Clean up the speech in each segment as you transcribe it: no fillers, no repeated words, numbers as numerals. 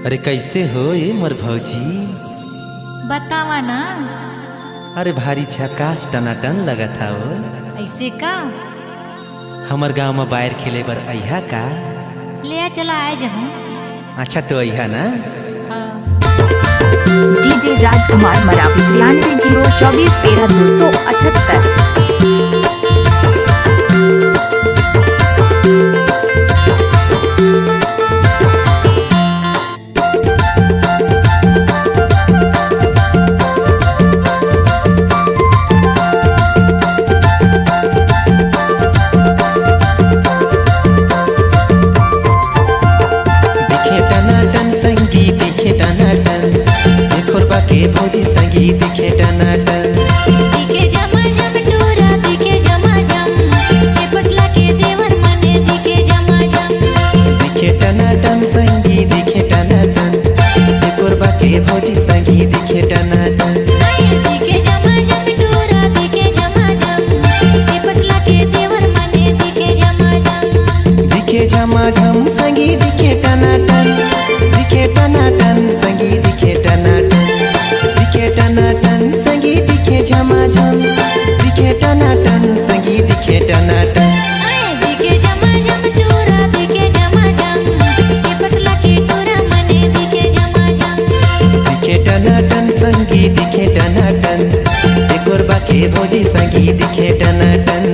अरे कैसे हो ये मोर भौजी? बतावा ना। अरे भारी झकास टनाटन लगा था वो। ऐसे का? हमर गांव में बाहर खेले बर अइहा का? ले आ चला आए जहूँ। अच्छा तो अइहा ना। हाँ। डीजे राजकुमार मरावी 9302413278। संगीत दिखे टनाटन देखोर बाके भौजी संगीत दिखे टनाटन दिखे जमाजम टूरा दिखे जमाजम ये फसला के देवर मने दिखे जमाजम दिखे टनाटन संगीत दिखे टनाटन देखोर बाके भौजी संगीत दिखे टनाटन दिखे जमाजम टूरा दिखे जमाजम ये फसला के देवर मने दिखे जमाजम संगीत दिखे टनाटन दिखे टनाटन संगीत दिखे टनाटन संगीत दिखे झमाझम दिखे टनाटन संगीत दिखे टनाटन दिखे जमाजम टूरा दिखे जमाजम ये फसला के टूरा मने दिखे जमाजम दिखे टनाटन संगीत दिखे टनाटन देखोर बाके भौजी संगीत दिखे टनाटन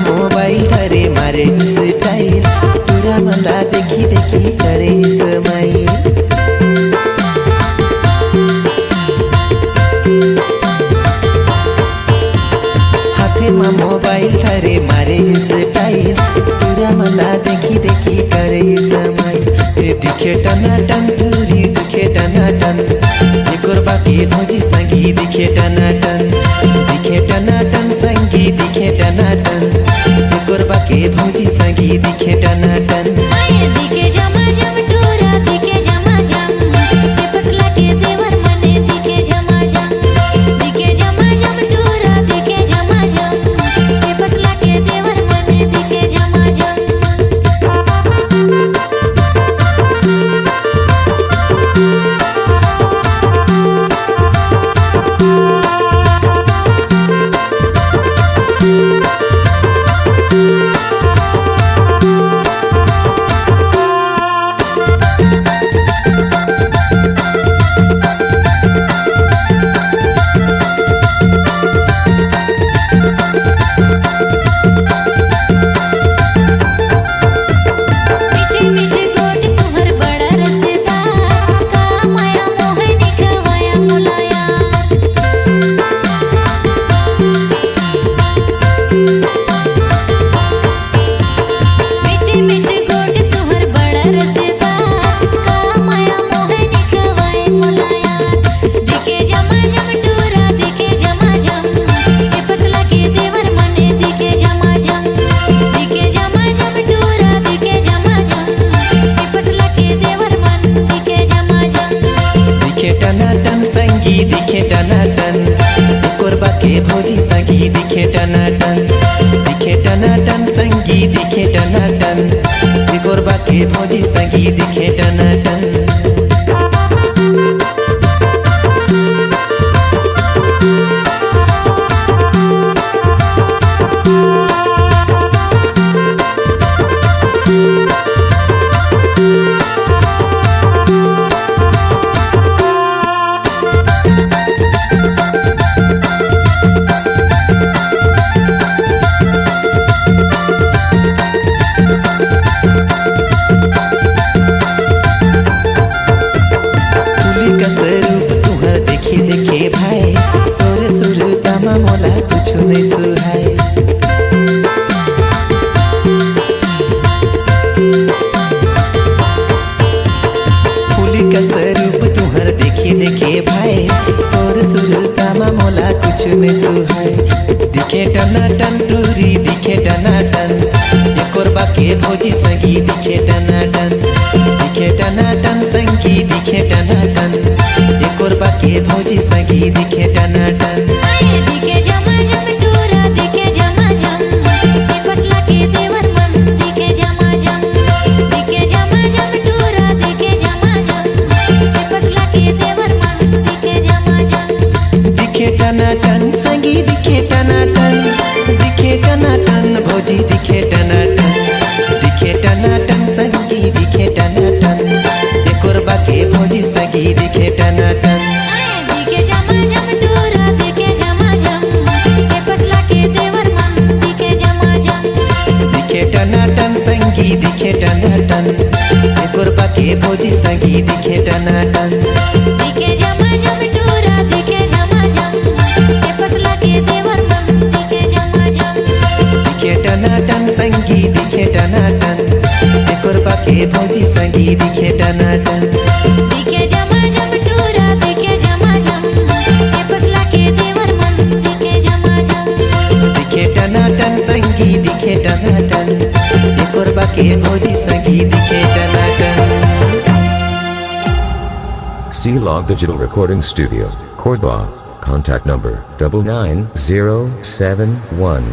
मोबाइल धरे मारे स्टाइल पूरा मंदा देखी देखी करे स्माइल हाथे में मोबाइल धरे मारे स्टाइल पूरा मंदा देखी देखी करे स्माइल दिखे टनाटन पूरी दिखे टनाटन एकोर बाके भौजी संगीत दिखे टनाटन संगीत दिखे टनाटन एकोर बाके भौजी संगीत दिखे टनाटन दिखे जमाजम टूरा दिखे जमाजम ये फसला के देवर मने दिखे जमाजम टूरा दिखे जमाजम ये फसला के देवर मने दिखे जमाजम संगीत दिखे टनाटन एकोर बाके भौजी संगीत दिखे टनाटन संगीत दिखे टनाटन एकोर बाके भौजी संगीत दिखे टनाटन कुछ नहीं सुहाय दिखे टनाटन टूरी दिखे टनाटन ये कोरबा के भोजी संगी दिखे टनाटन संगी दिखे टनाटन ये कोरबा के भोजी संगी दिखे टनाटन आए दिखे जमाजम टूरा दिखे जमाजम ये पसला के देवर मन दिखे जमाजम टूरा दिखे जमाजम ये पसला के देवर मन दिखे जमाजम दिखे टनाटन संगी दिखे टनाटन भोजी दिखे टनाटन संगी दिखे टनाटन ये कोरबा के भोजी संगी दिखे टनाटन आए दिखे जमाजम टूरा दिखे जमाजम ये पसला के देवर मन दिखे जमाजम दिखे टनाटन संगी दिखे टनाटन ये कोरबा के भोजी संगी दिखे टनाटन दिखे जमाजम टूरा दिखे जमाजम ये पसला के देवर मन दिखे जमाजम दिखे टनाटन संगी दिखे टनाटन ये कोरबा के भोजी संगी दिखे टनाटन दिखे जमाजम टूरा दिखे जमाजम ये पसला के देवर मन दिखे जमाजम दिखे टनाटन संगी दिखे टनाटन ये कोरबा के भोजी संगी दिखे टनाटन C-Log Digital Recording Studio, Cordoba. Contact number 990711